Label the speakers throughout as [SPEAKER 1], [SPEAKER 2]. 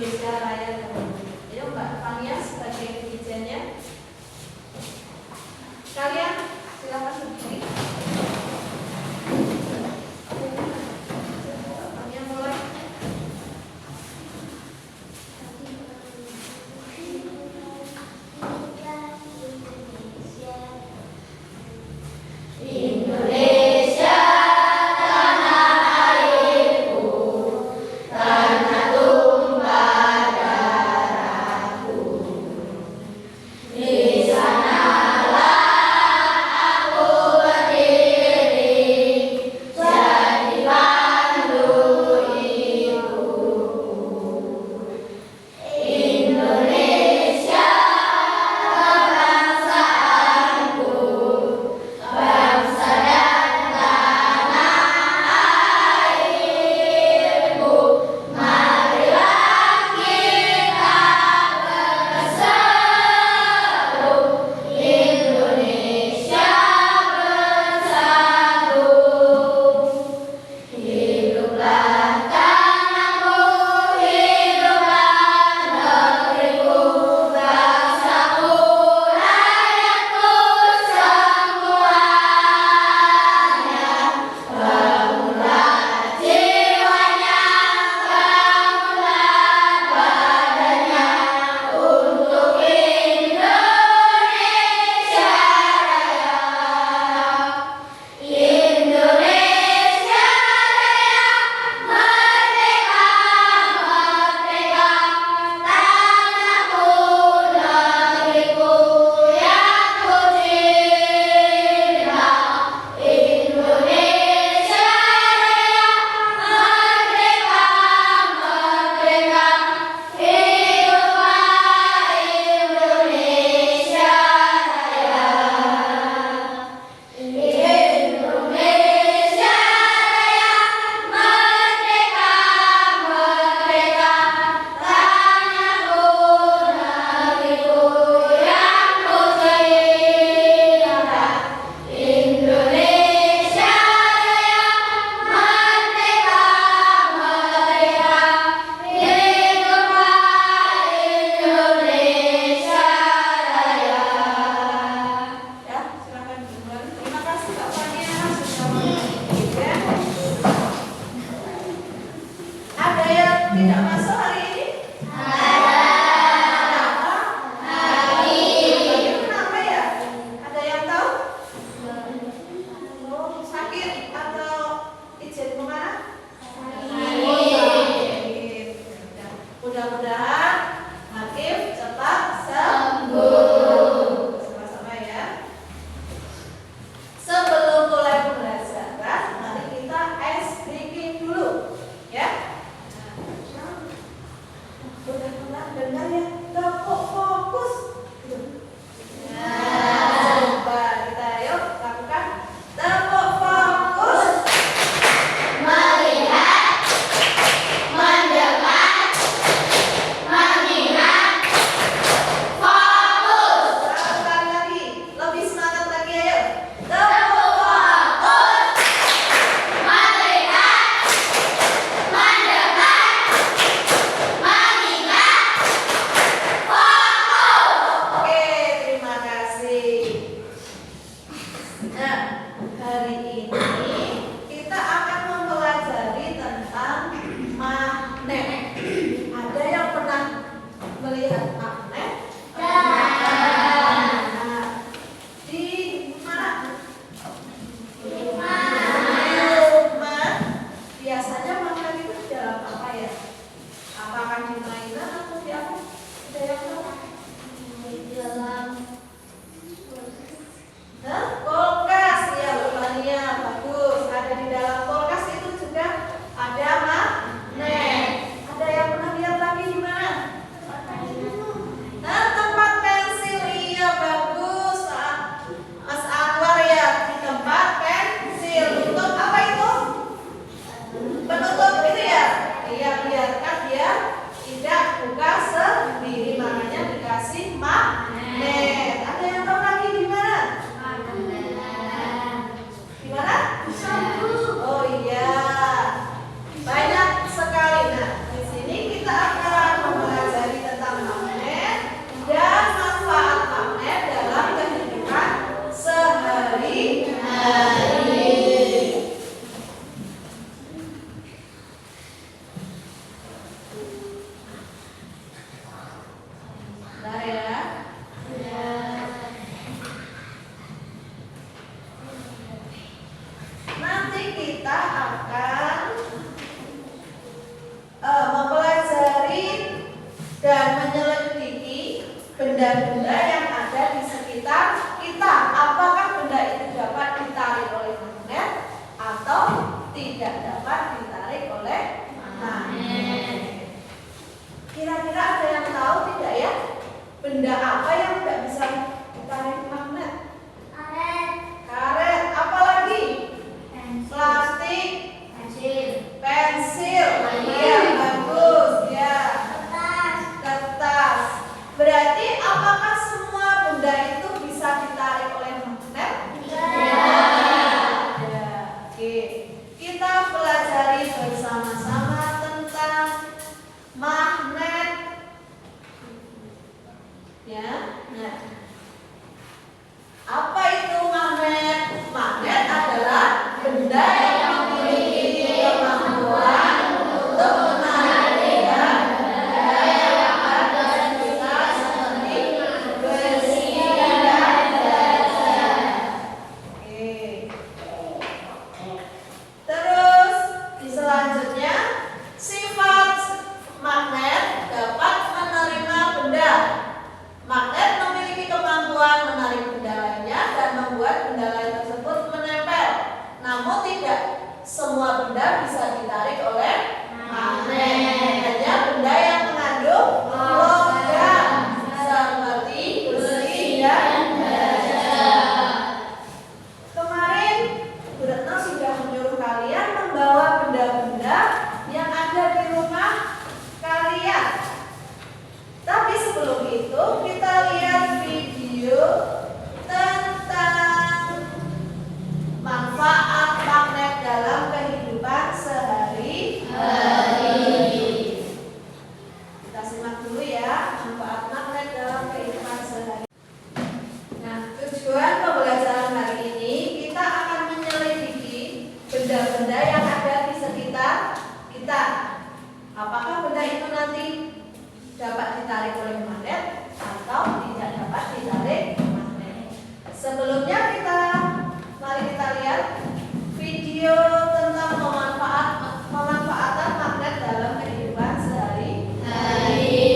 [SPEAKER 1] Indonesia Raya tahun ini. Ayo Mbak Fania sebagai dirijennya. Kalian silakan berdiri. Fania mulai. dan menyelidiki benda-benda yang ada di sekitar kita. Apakah benda itu dapat ditarik oleh magnet atau tidak dapat ditarik oleh magnet? Kira-kira ada yang tahu tidak ya? Benda apa yang tidak bisa ditarik magnet? Karet. Apalagi? Plastik. Pensil. Iya, bagus. Ya. Kertas. Berarti apakah semua benda itu bisa ditarik oleh magnet? Ya. Oke. Kita pelajari bersama-sama tentang magnet. Ya. Nah. Apa itu magnet? Magnet adalah benda yang memiliki kemampuan untuk menarik benda yang ada di sekitar seperti besi dan baja. Oke. Terus selanjutnya, sifat magnet dapat menerima benda. Magnet memiliki kemampuan menarik benda lainnya dan membuat benda lain tersebut menempel. Namun tidak semua benda bisa ditarik oleh magnet. Hanya benda yang mengandung logam seperti besi dan baja. Kemarin Bu Retno sudah menyuruh kalian membawa benda-benda yang ada di rumah kalian. Tapi sebelum itu kita lihat video tentang manfaat magnet dalam kehidupan sehari-hari. Kita simak dulu ya, manfaat magnet dalam kehidupan sehari-hari. Nah, tujuan pembelajaran hari ini kita akan menyelidiki benda-benda yang ada di sekitar kita. Apakah benda itu nanti dapat ditarik oleh magnet atau tidak dapat ditarik magnet. Sebelumnya mari kita lihat video tentang pemanfaatan magnet dalam kehidupan sehari-hari.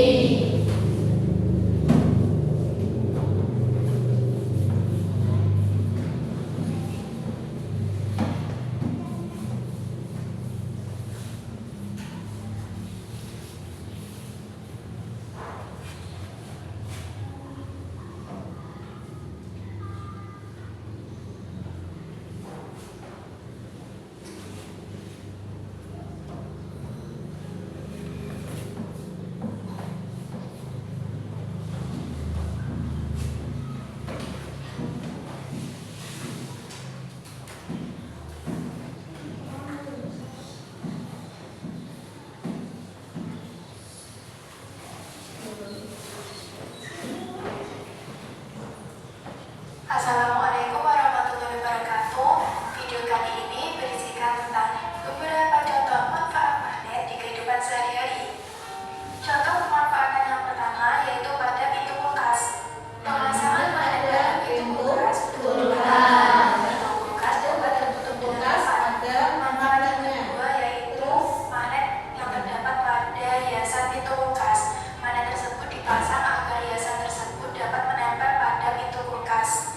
[SPEAKER 2] Assalamualaikum warahmatullahi wabarakatuh. Video kali ini berisikan tentang beberapa contoh manfaat magnet di kehidupan sehari-hari. Contoh pemanfaatan yang pertama yaitu pada pintu kulkas. Pemasangan magnet dalam pintu kulkas dan pada tutup kulkas ada manfaat yang kedua yaitu magnet yang terdapat pada hiasan pintu kulkas. Magnet tersebut dipasang agar hiasan tersebut dapat menempel pada pintu kulkas.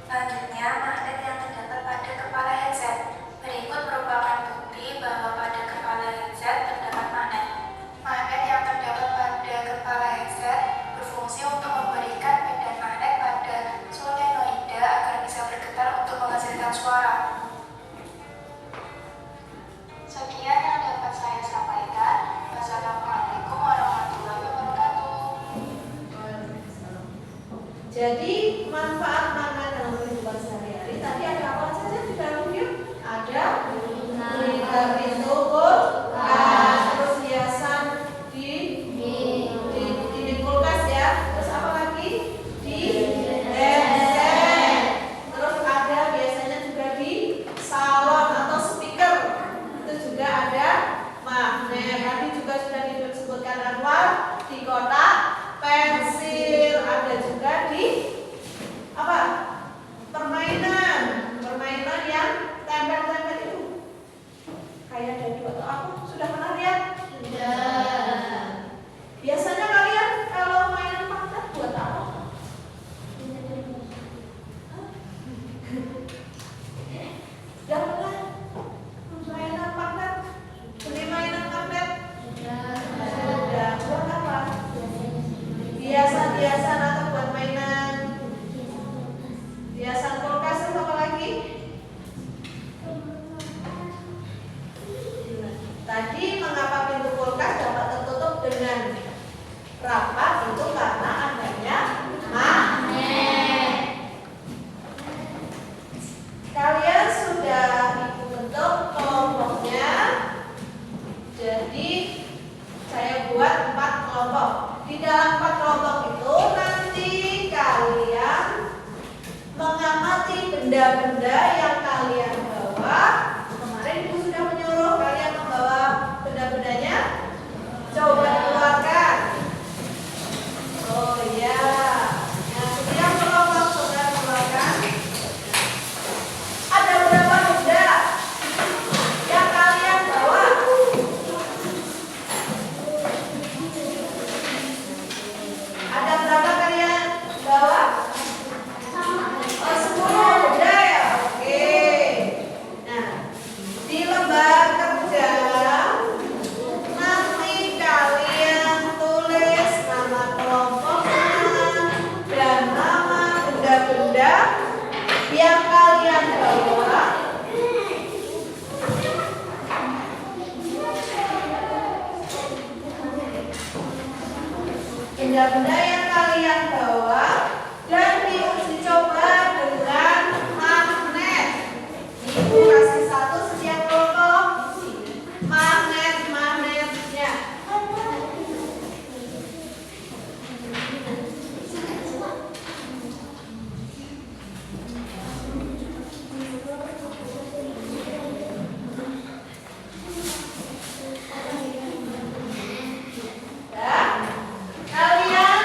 [SPEAKER 2] Selanjutnya, magnet yang terdapat pada kepala headset. Berikut merupakan bukti bahwa pada kepala headset terdapat magnet. Magnet yang terdapat pada kepala headset berfungsi untuk memberikan medan magnet pada solenoida agar bisa bergetar untuk menghasilkan suara. Sekian yang dapat saya sampaikan. Wassalamualaikum warahmatullahi wabarakatuh.
[SPEAKER 1] Jadi manfaat magnet dalam kehidupan sehari-hari tadi ada apa saja di dalam video? Ada pintu kulkas, terus hiasan di kulkas ya. Terus apa lagi? Di headset. Terus ada biasanya juga di salon atau speaker. Itu juga ada magnet. Tadi juga sudah disebutkan Anwar di kotak pensil, ada juga di Rapat itu karena adanya magnet. Kalian sudah ibu bentuk kelompoknya. Jadi saya buat 4 kelompok. Di dalam 4 kelompok itu nanti kalian mengamati benda-benda yang kalian bawa. Kemarin ibu sudah menyuruh kalian membawa benda-bendanya. Coba keluarkan. Oh iya. Nah, setiap kelompok sudah keluarkan. Ada berapa benda yang kalian bawa? Ada berapa kalian bawa? Oh, 10 benda ya? Oke. Nah, di lembar kerja nanti kalian tulis nama kelompoknya dan nama benda-benda yang kalian bawa. Benda-benda yang kalian bawa dan diuji coba dengan magnet. Ibu kasih 1 setiap kelompok. Magnetnya. Dan kalian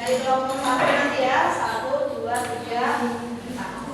[SPEAKER 1] Dari kelompok 1 nanti ya. 1, 2, 3, 4.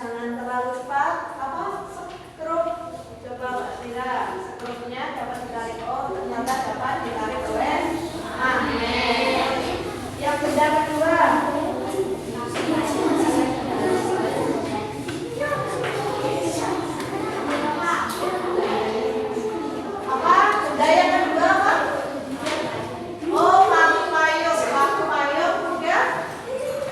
[SPEAKER 1] jangan terlalu cepat. Apa? Skrup. Coba Mbak Tira, skrupnya dapat ditarik. Oh, ternyata dapat ditarik oleh magnet. Yang benda kedua. Apa? Benda yang kedua apa? Oh, paku payung. Paku payung juga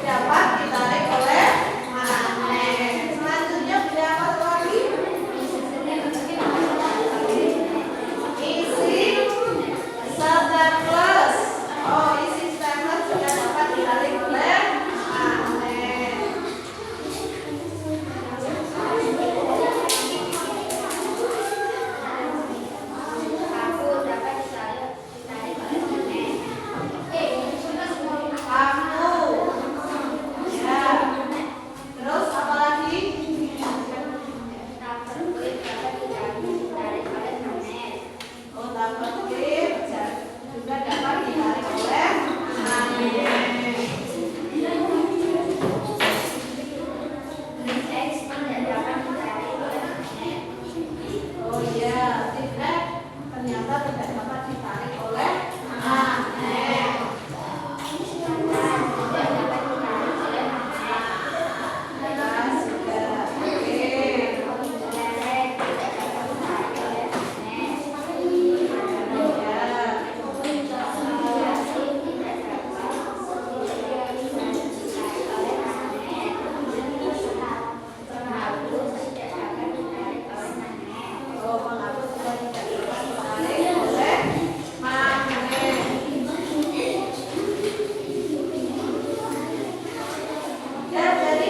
[SPEAKER 1] dapat ditarik oleh magnet. Selanjutnya benda apa lagi? Isi staples. Oh, isi staples juga dapat ditarik oleh magnet. Paku. Ya. Terus apa lagi? Oh, tablet klip juga dapat ditarik oleh magnet. Oh iya, tablet ternyata tidak dapat ditarik oleh magnet. Jelas sudah. Oke. Oh, menghapus juga tidak dapat ditarik oleh magnet. Ya, jadi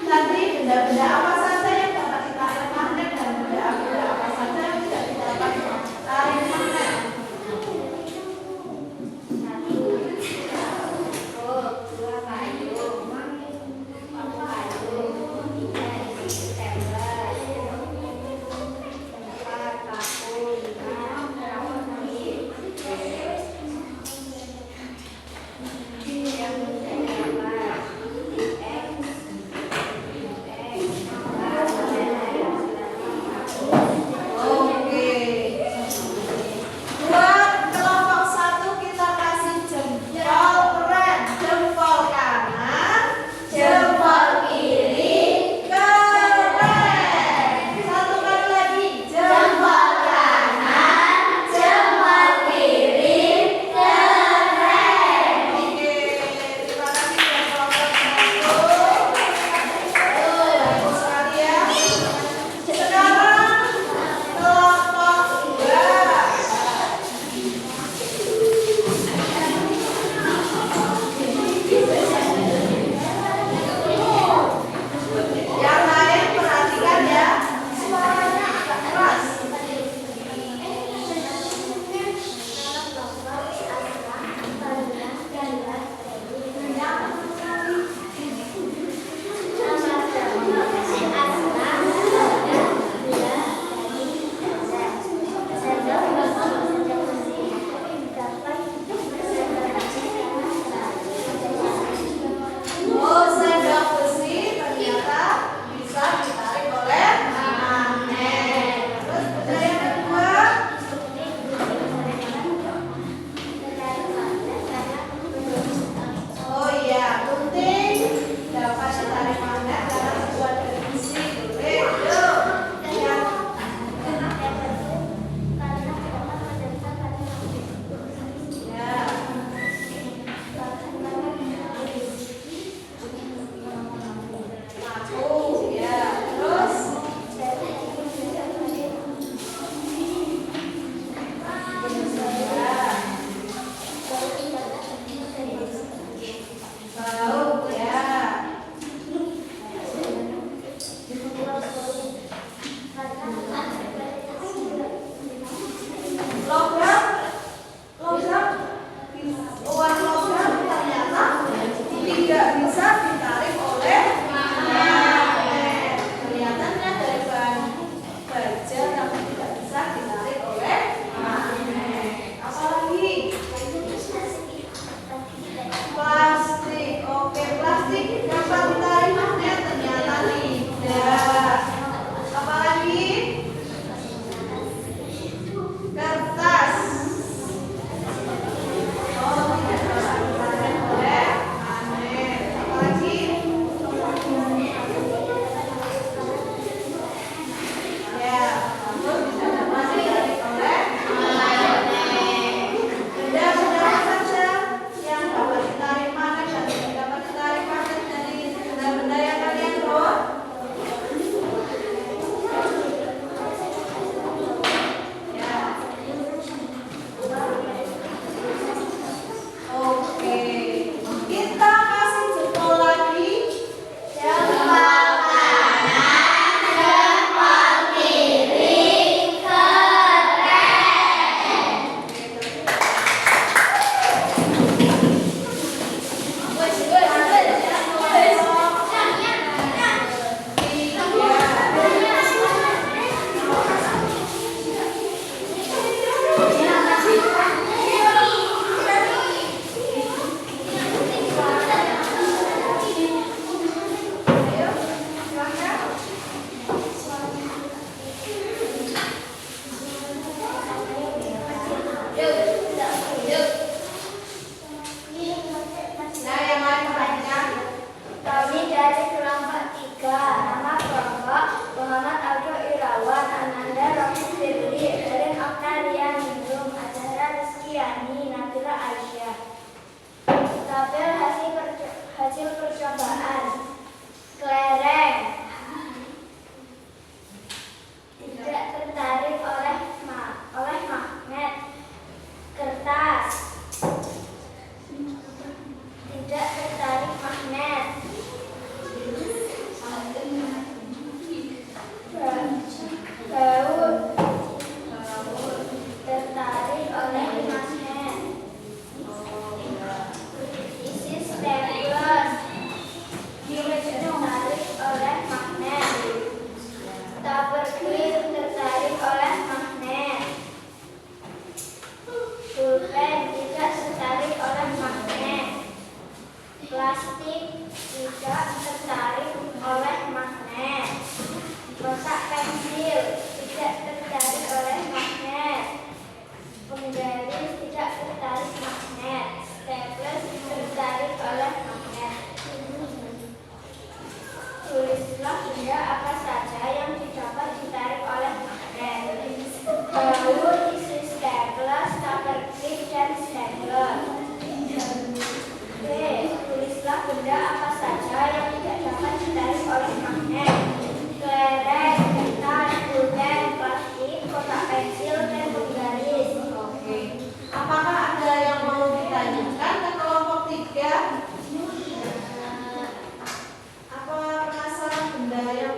[SPEAKER 1] tadi benda-benda apa saja yang dapat ditarik magnet dan benda-benda apa saja yang tidak dapat ditarik magnet.
[SPEAKER 2] benda apa saja yang dapat ditarik oleh magnet. Baut, isi stapler, stapler clip, dan stapler. B. Tulislah benda apa saja yang tidak dapat ditarik oleh magnet. Kelereng, metal, pulpen, plastik, kotak pensil, dan penggaris.
[SPEAKER 1] Oke. Apakah ada yang mau ditanyakan ke kelompok 3? Apa penasaran benda yang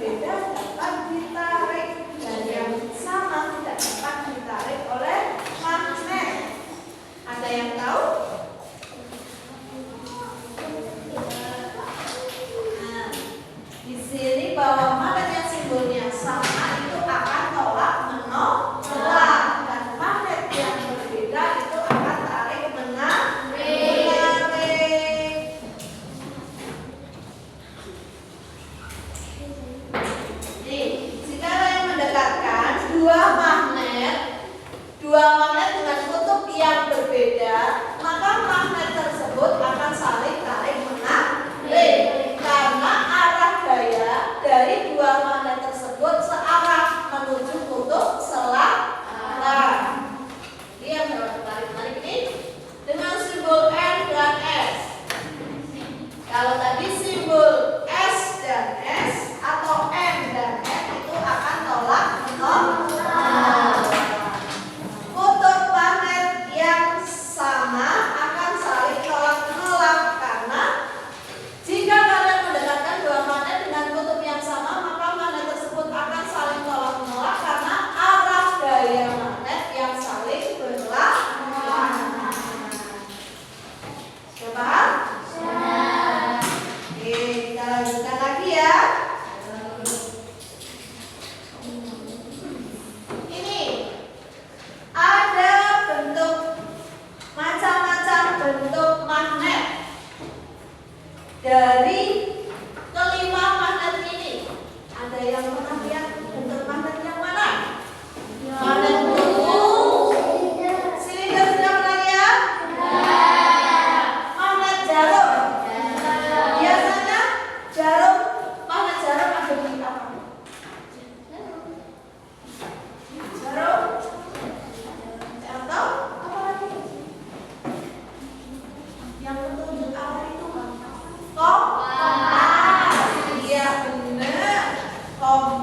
[SPEAKER 1] berbeda dapat ditarik dan yang sama tidak dapat ditarik oleh magnet. Ada yang tahu? Nah, di sini bahwa magnet yang simbolnya sama itu akan tolak menolak, dan magnet yang berbeda itu akan tarik menarik. Nih, jika yang mendekatkan dua magnet dengan kutub yang berbeda, maka magnet tersebut akan saling tarik menarik karena arah gaya dari dua magnet tersebut searah menuju kutub selatan. Lihat tarik-tarik ini dengan simbol N dan S. Kalau tadi simbol S dan S atau M dan N itu akan tolak menolak. Kutub magnet yang sama akan saling tolak menolak karena jika kalian mendekatkan dua magnet dengan kutub yang sama, maka magnet tersebut akan saling tolak menolak karena arah gaya magnet yang saling berlawanan. Sudah paham? Oke, kita lanjutkan lagi ya. Ini ada bentuk macam-macam bentuk magnet. Dari kelima magnet ini, ada yang pernah lihat bentuk magnet yang mana? Magnet kuku, silinder sudah pernah lihat? Magnet jarum. Biasanya magnet jarum ada di apa? Jarum. Atau apa lagi? Yang petunjuk arah itu kompas. Iya benar. Kompas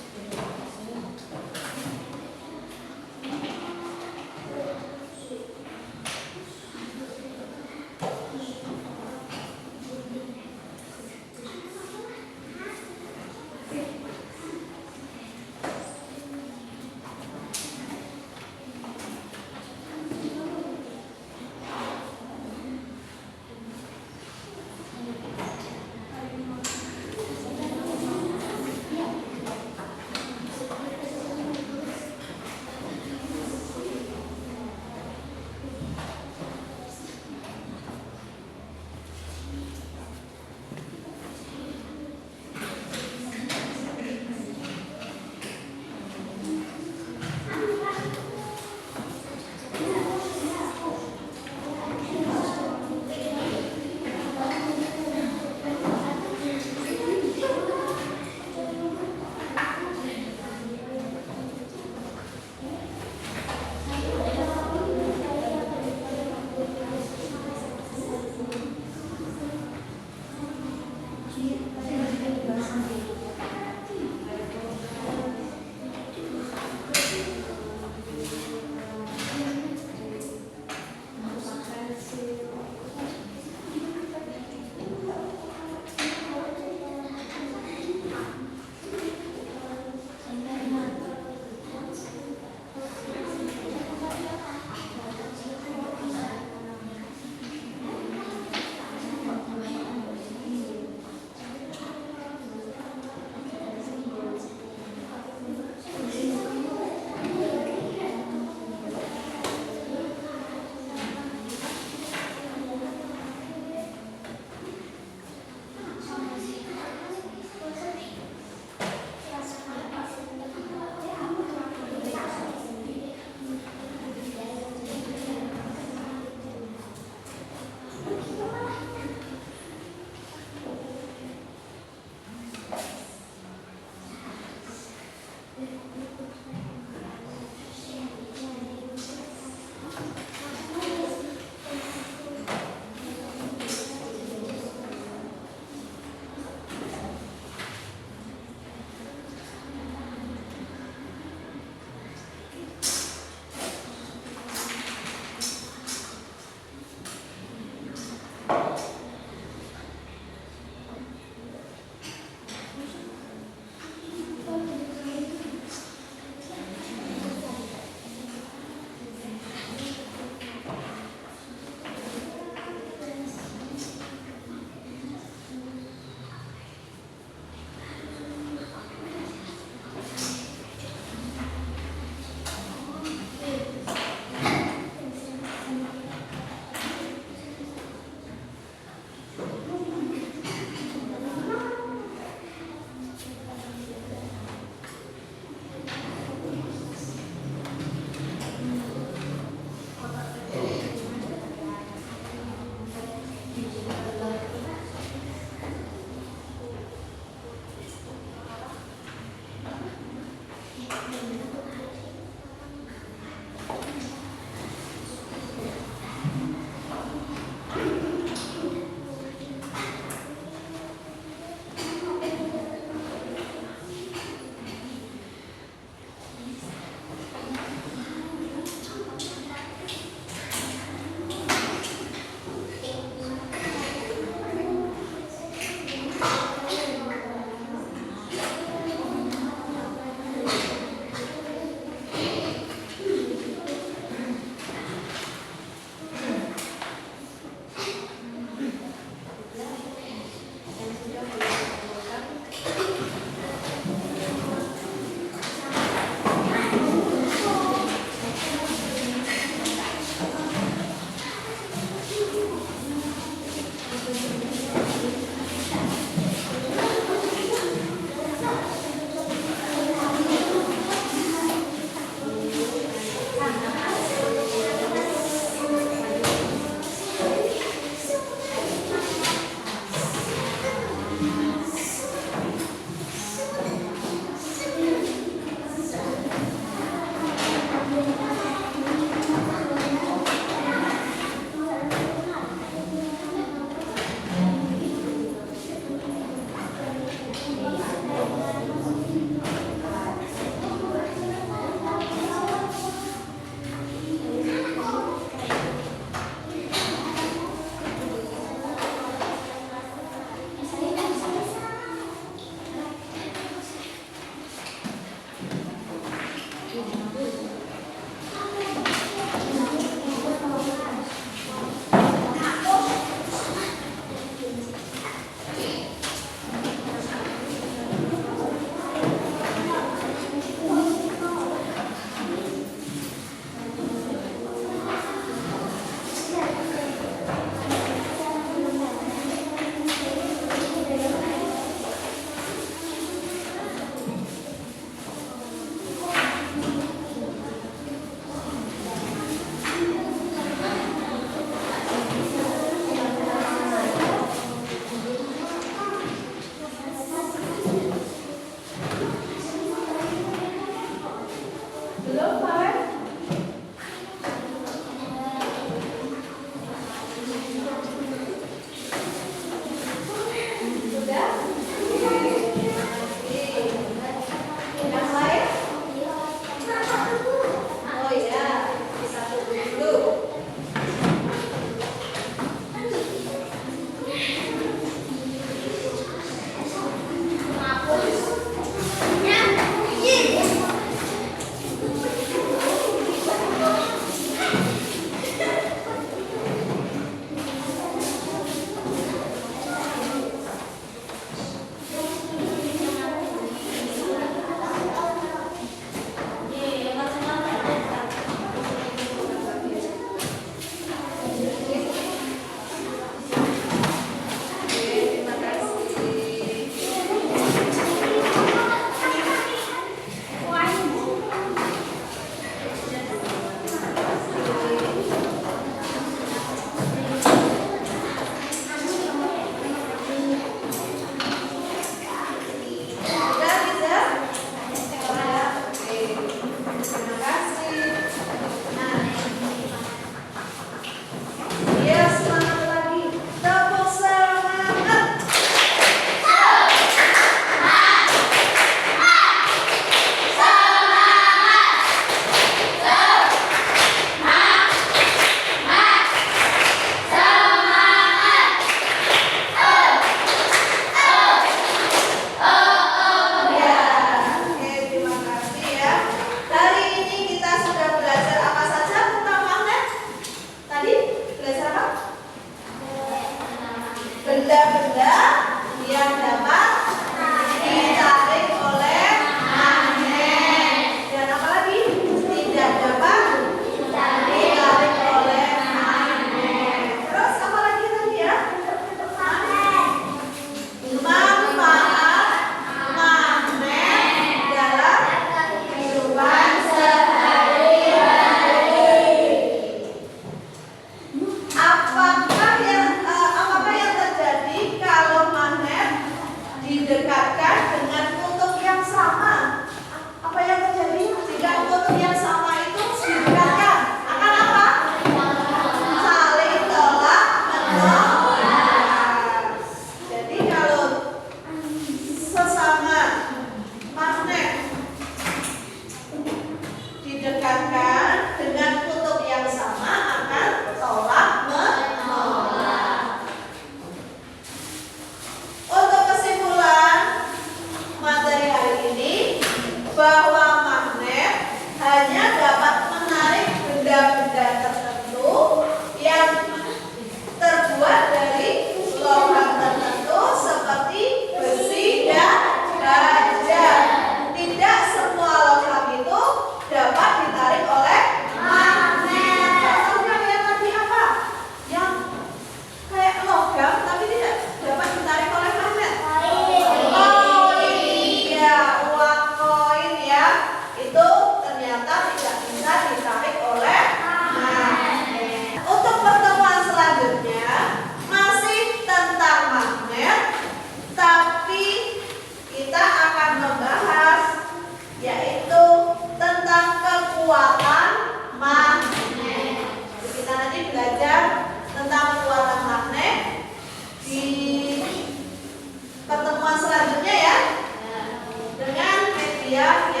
[SPEAKER 1] kemudian